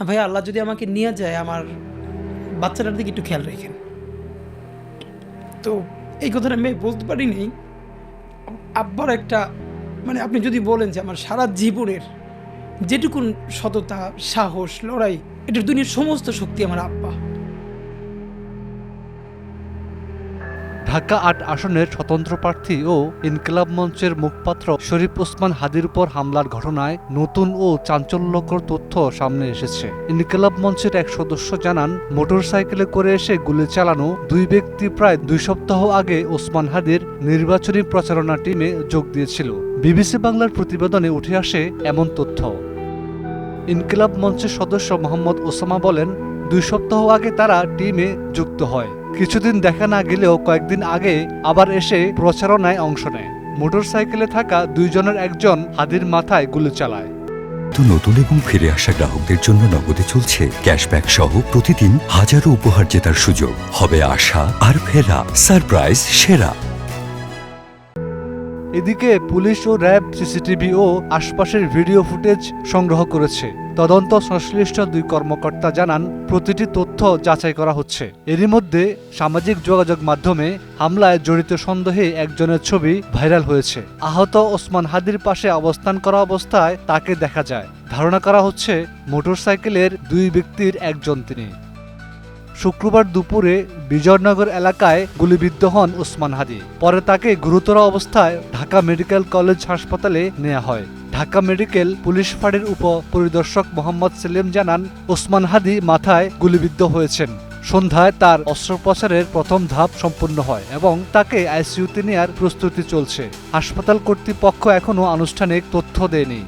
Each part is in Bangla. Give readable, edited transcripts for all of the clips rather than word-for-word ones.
ভাই আল্লাহ যদি আমাকে নিয়ে যায়, আমার বাচ্চাটার দিকে একটু খেয়াল রাখেন। তো এই কথাটা আমি বলতে পারিনি। আব্বার একটা মানে আপনি যদি বলেন যে আমার সারা জীবনের যেটুকুন সততা, সাহস, লড়াই, এটার দুনিয়ার সমস্ত শক্তি আমার আব্বা। ঢাকা ৮ আসনের স্বতন্ত্র প্রার্থী ও ইনকিলাব মঞ্চের মুখপাত্র শরীফ ওসমান হাদির উপর হামলার ঘটনায় নতুন ও চাঞ্চল্যকর তথ্য সামনে এসেছে। ইনকিলাব মঞ্চের এক সদস্য জানান, মোটরসাইকেলে করে এসে গুলি চালানো দুই ব্যক্তি প্রায় ২ সপ্তাহ আগে ওসমান হাদির নির্বাচনী প্রচারণা টিমে যোগ দিয়েছিল। বিবিসি বাংলার প্রতিবেদনে উঠে আসে এমন তথ্য। ইনকিলাব মঞ্চের সদস্য মোহাম্মদ ওসামা বলেন, ২ সপ্তাহ আগে তারা টিমে যুক্ত হয়। কিছুদিন দেখা না গেলেও কয়েকদিন আগে আবার এসে প্রচারণায় অংশ নেয়। মোটরসাইকেলে থাকা ২ জনের একজন হাদির মাথায় গুলি চালায়। নতুন এবং ফিরে আসা গ্রাহকদের জন্য নগদে চলছে ক্যাশব্যাক সহ প্রতিদিন হাজারো উপহার জেতার সুযোগ। হবে আশা আর ফেরা, সারপ্রাইজ সেরা। এদিকে পুলিশ ও র্যাব সিসিটিভি ও আশপাশের ভিডিও ফুটেজ সংগ্রহ করেছে। তদন্ত সংশ্লিষ্ট ২ কর্মকর্তা জানান, প্রতিটি তথ্য যাচাই করা হচ্ছে। এরই মধ্যে সামাজিক যোগাযোগ মাধ্যমে হামলায় জড়িত সন্দেহে একজনের ছবি ভাইরাল হয়েছে। আহত ওসমান হাদির পাশে অবস্থান করা অবস্থায় তাকে দেখা যায়। ধারণা করা হচ্ছে মোটরসাইকেলের ২ ব্যক্তির একজন তিনি। শুক্রবার দুপুরে বিজয়নগর এলাকায় গুলিবিদ্ধ হন ওসমান হাদি। পরে তাকে গুরুতর অবস্থায় ঢাকা মেডিকেল কলেজ হাসপাতালে নেওয়া হয়। ঢাকা মেডিকেল পুলিশ ফাঁড়ির উপপরিদর্শক মোহাম্মদ সেলিম জানান, ওসমান হাদি মাথায় গুলিবিদ্ধ হয়েছেন। সন্ধ্যায় তার অস্ত্রোপচারের প্রথম ধাপ সম্পন্ন হয় এবং তাকে আইসিইউতে নেওয়ার প্রস্তুতি চলছে। হাসপাতাল কর্তৃপক্ষ এখনও আনুষ্ঠানিক তথ্য দেয়নি।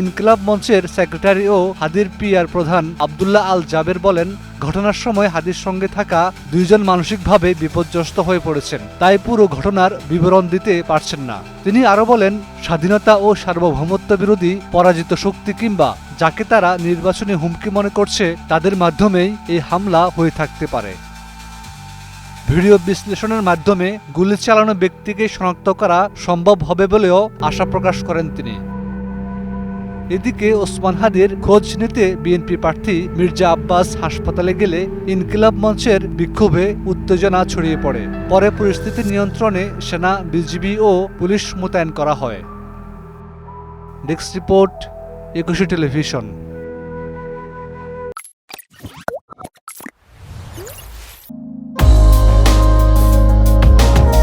ইনকিলাব মঞ্চের সেক্রেটারি ও হাদির পিআর প্রধান আব্দুল্লাহ আল জাবের বলেন, ঘটনার সময় হাদির সঙ্গে থাকা ২ জন মানসিকভাবে বিপর্যস্ত হয়ে পড়েছেন, তাই পুরো ঘটনার বিবরণ দিতে পারছেন না। তিনি আরও বলেন, স্বাধীনতা ও সার্বভৌমত্ব বিরোধী পরাজিত শক্তি কিংবা যাকে তারা নির্বাচনী হুমকি মনে করছে তাদের মাধ্যমেই এই হামলা হয়ে থাকতে পারে। ভিডিও বিশ্লেষণের মাধ্যমে গুলি চালানো ব্যক্তিকে শনাক্ত করা সম্ভব হবে বলেও আশা প্রকাশ করেন তিনি। এদিকে ওসমান হাদির খোঁজ নিতে বিএনপি প্রার্থী মির্জা আব্বাস হাসপাতালে গেলে ইনকিলাব মঞ্চের বিক্ষোভে উত্তেজনা ছড়িয়ে পড়ে। পরে পরিস্থিতি নিয়ন্ত্রণে সেনা, বিজিবি ও পুলিশ মোতায়েন করা হয়। Desk report, ২১ television.